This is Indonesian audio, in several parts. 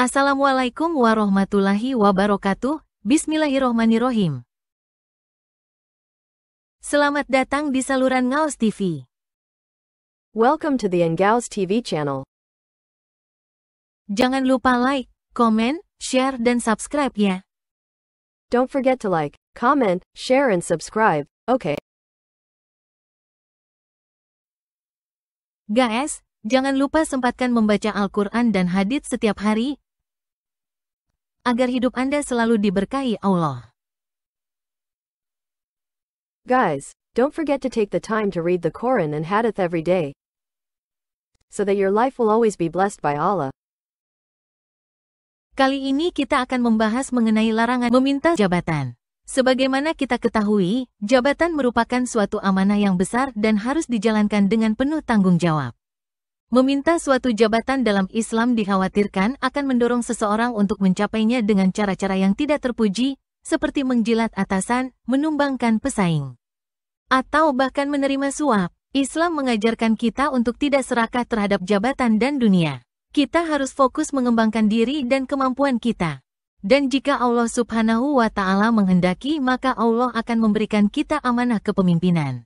Assalamualaikum warahmatullahi wabarakatuh. Bismillahirrohmanirrohim. Selamat datang di saluran Ngaos TV. Welcome to the Ngaos TV channel. Jangan lupa like, komen, share, dan subscribe ya. Don't forget to like, comment, share, and subscribe. Okay. Guys, jangan lupa sempatkan membaca Al-Quran dan hadits setiap hari, agar hidup Anda selalu diberkahi Allah. Guys, don't forget to take the time to read the Quran and hadith every day, so that your life will always be blessed by Allah. Kali ini kita akan membahas mengenai larangan meminta jabatan. Sebagaimana kita ketahui, jabatan merupakan suatu amanah yang besar dan harus dijalankan dengan penuh tanggung jawab. Meminta suatu jabatan dalam Islam dikhawatirkan akan mendorong seseorang untuk mencapainya dengan cara-cara yang tidak terpuji, seperti menjilat atasan, menumbangkan pesaing, atau bahkan menerima suap. Islam mengajarkan kita untuk tidak serakah terhadap jabatan dan dunia. Kita harus fokus mengembangkan diri dan kemampuan kita. Dan jika Allah Subhanahu wa Ta'ala menghendaki, maka Allah akan memberikan kita amanah kepemimpinan.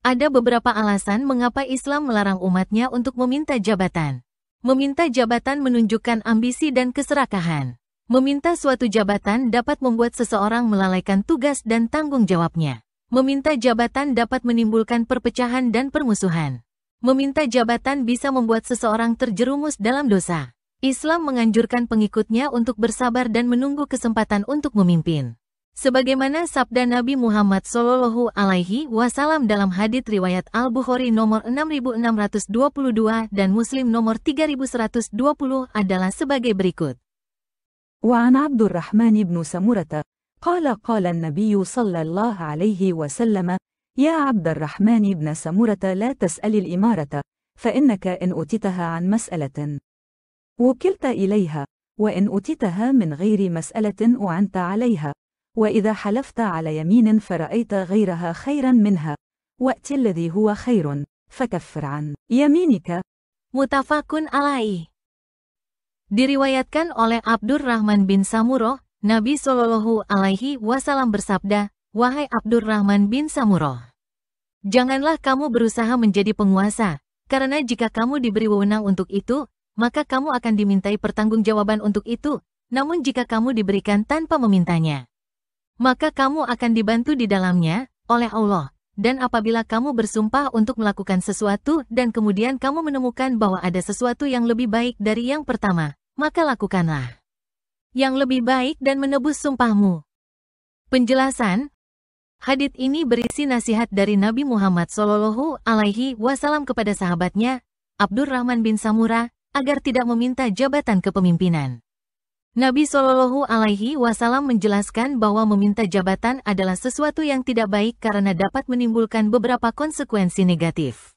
Ada beberapa alasan mengapa Islam melarang umatnya untuk meminta jabatan. Meminta jabatan menunjukkan ambisi dan keserakahan. Meminta suatu jabatan dapat membuat seseorang melalaikan tugas dan tanggung jawabnya. Meminta jabatan dapat menimbulkan perpecahan dan permusuhan. Meminta jabatan bisa membuat seseorang terjerumus dalam dosa. Islam menganjurkan pengikutnya untuk bersabar dan menunggu kesempatan untuk memimpin. Sebagaimana sabda Nabi Muhammad SAW dalam hadits riwayat Al-Bukhari nomor 6622 dan Muslim nomor 3120 adalah sebagai berikut. وعن عبد الرحمن بن سمرة قال النبي صلى الله عليه وسلم يا عبد الرحمن بن سمرة لا تسأل الإمارة فإنك إن أتيتها عن مسألة وكلت إليها وإن أتيتها من غير مسألة أعنت عليها وإذا حلفت على يمين فرأيت غيرها خيرا منها وأت الذي هو خير فكفر عن يمينك. Mutafakun alaih. Diriwayatkan oleh Abdurrahman bin Samurah, Nabi Shallallahu Alaihi Wasallam bersabda, "Wahai Abdurrahman bin Samurah, janganlah kamu berusaha menjadi penguasa, karena jika kamu diberi wewenang untuk itu, maka kamu akan dimintai pertanggungjawaban untuk itu. Namun jika kamu diberikan tanpa memintanya, maka kamu akan dibantu di dalamnya oleh Allah. Dan apabila kamu bersumpah untuk melakukan sesuatu dan kemudian kamu menemukan bahwa ada sesuatu yang lebih baik dari yang pertama, maka lakukanlah yang lebih baik dan menebus sumpahmu." Penjelasan. Hadits ini berisi nasihat dari Nabi Muhammad SAW kepada sahabatnya, Abdurrahman bin Samurah, agar tidak meminta jabatan kepemimpinan. Nabi Shallallahu Alaihi Wasallam menjelaskan bahwa meminta jabatan adalah sesuatu yang tidak baik karena dapat menimbulkan beberapa konsekuensi negatif.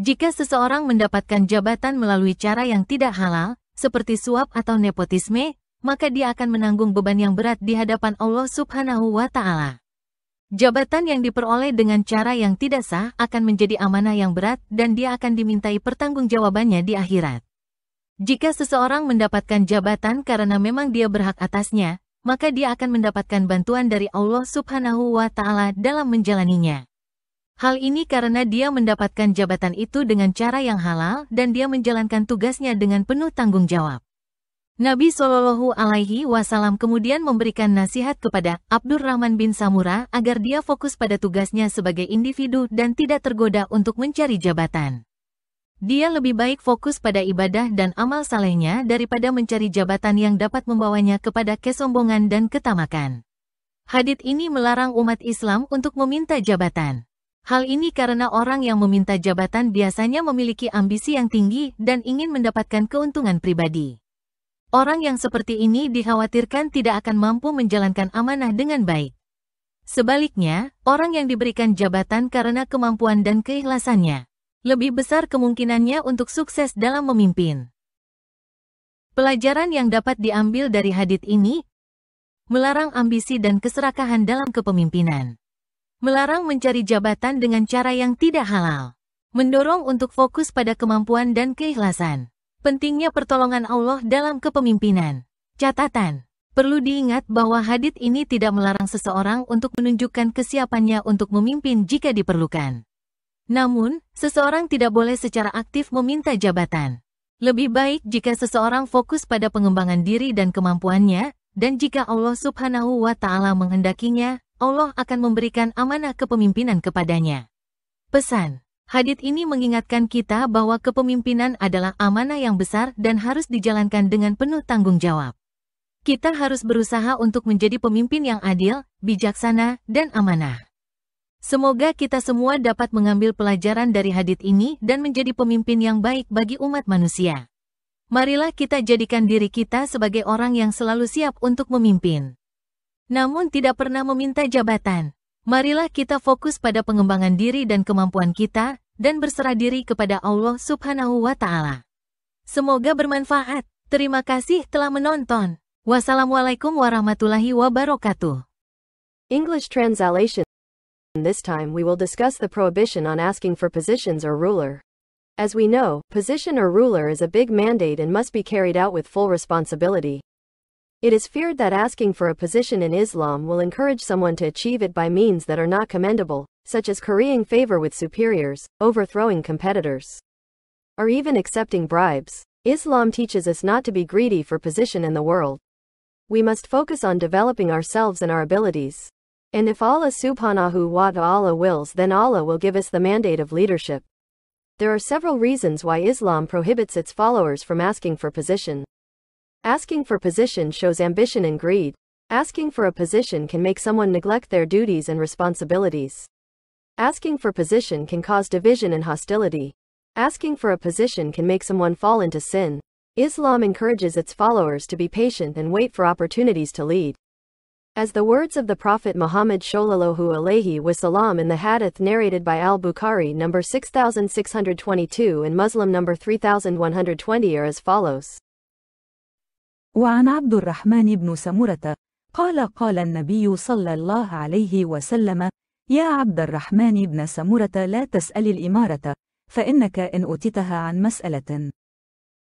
Jika seseorang mendapatkan jabatan melalui cara yang tidak halal, seperti suap atau nepotisme, maka dia akan menanggung beban yang berat di hadapan Allah Subhanahu wa Ta'ala. Jabatan yang diperoleh dengan cara yang tidak sah akan menjadi amanah yang berat dan dia akan dimintai pertanggungjawabannya di akhirat. Jika seseorang mendapatkan jabatan karena memang dia berhak atasnya, maka dia akan mendapatkan bantuan dari Allah Subhanahu wa Ta'ala dalam menjalaninya. Hal ini karena dia mendapatkan jabatan itu dengan cara yang halal dan dia menjalankan tugasnya dengan penuh tanggung jawab. Nabi Shallallahu Alaihi Wasallam kemudian memberikan nasihat kepada Abdurrahman bin Samurah agar dia fokus pada tugasnya sebagai individu dan tidak tergoda untuk mencari jabatan. Dia lebih baik fokus pada ibadah dan amal salehnya daripada mencari jabatan yang dapat membawanya kepada kesombongan dan ketamakan. Hadits ini melarang umat Islam untuk meminta jabatan. Hal ini karena orang yang meminta jabatan biasanya memiliki ambisi yang tinggi dan ingin mendapatkan keuntungan pribadi. Orang yang seperti ini dikhawatirkan tidak akan mampu menjalankan amanah dengan baik. Sebaliknya, orang yang diberikan jabatan karena kemampuan dan keikhlasannya, lebih besar kemungkinannya untuk sukses dalam memimpin. Pelajaran yang dapat diambil dari hadits ini, melarang ambisi dan keserakahan dalam kepemimpinan. Melarang mencari jabatan dengan cara yang tidak halal. Mendorong untuk fokus pada kemampuan dan keikhlasan. Pentingnya pertolongan Allah dalam kepemimpinan. Catatan. Perlu diingat bahwa hadits ini tidak melarang seseorang untuk menunjukkan kesiapannya untuk memimpin jika diperlukan. Namun, seseorang tidak boleh secara aktif meminta jabatan. Lebih baik jika seseorang fokus pada pengembangan diri dan kemampuannya, dan jika Allah Subhanahu wa Ta'ala menghendakinya, Allah akan memberikan amanah kepemimpinan kepadanya. Pesan. Hadits ini mengingatkan kita bahwa kepemimpinan adalah amanah yang besar dan harus dijalankan dengan penuh tanggung jawab. Kita harus berusaha untuk menjadi pemimpin yang adil, bijaksana, dan amanah. Semoga kita semua dapat mengambil pelajaran dari hadits ini dan menjadi pemimpin yang baik bagi umat manusia. Marilah kita jadikan diri kita sebagai orang yang selalu siap untuk memimpin. Namun tidak pernah meminta jabatan. Marilah kita fokus pada pengembangan diri dan kemampuan kita, dan berserah diri kepada Allah Subhanahu wa Ta'ala. Semoga bermanfaat. Terima kasih telah menonton. Wassalamualaikum warahmatullahi wabarakatuh. English translation. This time we will discuss the prohibition on asking for positions or ruler. As we know, position or ruler is a big mandate and must be carried out with full responsibility. It is feared that asking for a position in Islam will encourage someone to achieve it by means that are not commendable, such as currying favor with superiors, overthrowing competitors, or even accepting bribes. Islam teaches us not to be greedy for position in the world. We must focus on developing ourselves and our abilities. And if Allah Subhanahu wa Ta'ala wills, then Allah will give us the mandate of leadership. There are several reasons why Islam prohibits its followers from asking for position. Asking for position shows ambition and greed. Asking for a position can make someone neglect their duties and responsibilities. Asking for position can cause division and hostility. Asking for a position can make someone fall into sin. Islam encourages its followers to be patient and wait for opportunities to lead. As the words of the Prophet Muhammad Shallallahu Alaihi Wasallam in the hadith narrated by Al-Bukhari number 6622 and Muslim number 3120 are as follows. وعن عبد الرحمن بن سمرة قال قال النبي صلى الله عليه وسلم يا عبد الرحمن بن سمرة لا تسأل الإمارة فإنك إن أتيتها عن مسألة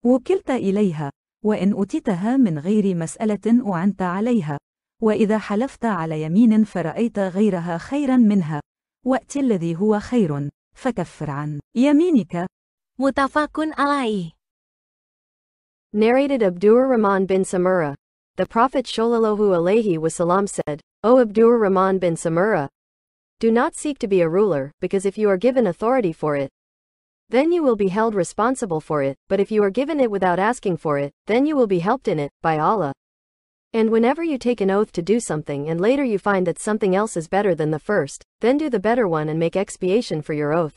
وكلت إليها وإن أتيتها من غير مسألة أعنت عليها وإذا حلفت على يمين فرأيت غيرها خيرا منها وأت الذي هو خير فكفر عن يمينك. Mutafakun alaih. Narrated Abdur Rahman bin Samura. The Prophet Shallallahu Alaihi Wasallam said, O Abdur Rahman bin Samura, do not seek to be a ruler, because if you are given authority for it, then you will be held responsible for it, but if you are given it without asking for it, then you will be helped in it, by Allah. And whenever you take an oath to do something and later you find that something else is better than the first, then do the better one and make expiation for your oath.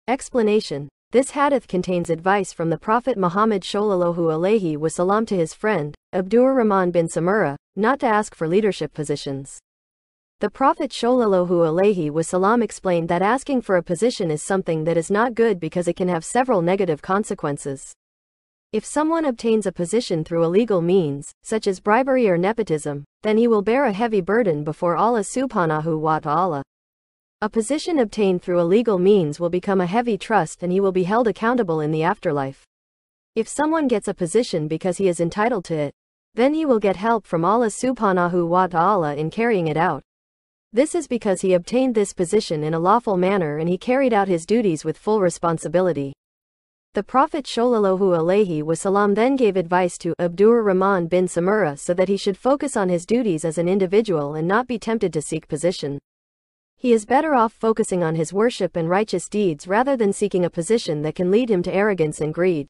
Explanation. This hadith contains advice from the Prophet Muhammad Shallallahu Alaihi Wasallam to his friend, Abdur Rahman bin Samura, not to ask for leadership positions. The Prophet Shallallahu Alaihi Wasallam explained that asking for a position is something that is not good because it can have several negative consequences. If someone obtains a position through illegal means, such as bribery or nepotism, then he will bear a heavy burden before Allah Subhanahu wa Ta'ala. A position obtained through illegal means will become a heavy trust and he will be held accountable in the afterlife. If someone gets a position because he is entitled to it, then he will get help from Allah Subhanahu wa Ta'ala in carrying it out. This is because he obtained this position in a lawful manner and he carried out his duties with full responsibility. The Prophet Shallallahu Alaihi Wasallam then gave advice to Abdur Rahman bin Samura so that he should focus on his duties as an individual and not be tempted to seek position. He is better off focusing on his worship and righteous deeds rather than seeking a position that can lead him to arrogance and greed.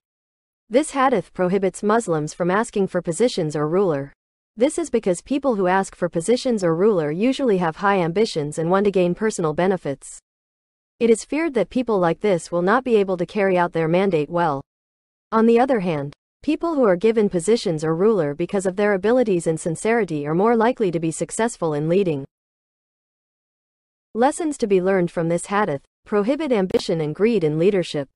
This hadith prohibits Muslims from asking for positions or ruler. This is because people who ask for positions or ruler usually have high ambitions and want to gain personal benefits. It is feared that people like this will not be able to carry out their mandate well. On the other hand, people who are given positions or ruler because of their abilities and sincerity are more likely to be successful in leading. Lessons to be learned from this hadith: prohibit ambition and greed in leadership.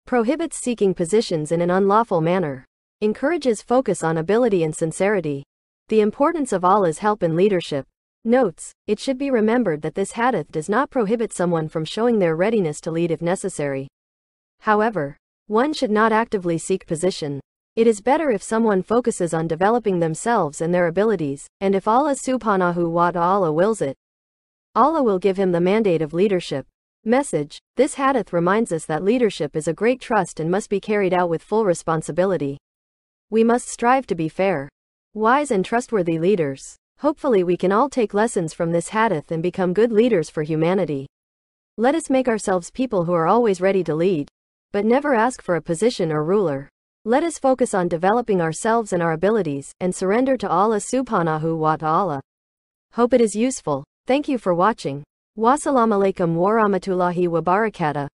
Prohibits seeking positions in an unlawful manner. Encourages focus on ability and sincerity. The importance of Allah's help in leadership. Notes: it should be remembered that this hadith does not prohibit someone from showing their readiness to lead if necessary. However, One should not actively seek position. It is better if someone focuses on developing themselves and their abilities, and if Allah subhanahu wa ta'ala wills it, Allah will give him the mandate of leadership. Message: this hadith reminds us that leadership is a great trust and must be carried out with full responsibility. We must strive to be fair, wise and trustworthy leaders. Hopefully we can all take lessons from this hadith and become good leaders for humanity. Let us make ourselves people who are always ready to lead, but never ask for a position or ruler. Let us focus on developing ourselves and our abilities, and surrender to Allah subhanahu wa ta'ala. Hope it is useful. Thank you for watching. Wassalamu alaikum warahmatullahi wabarakatuh.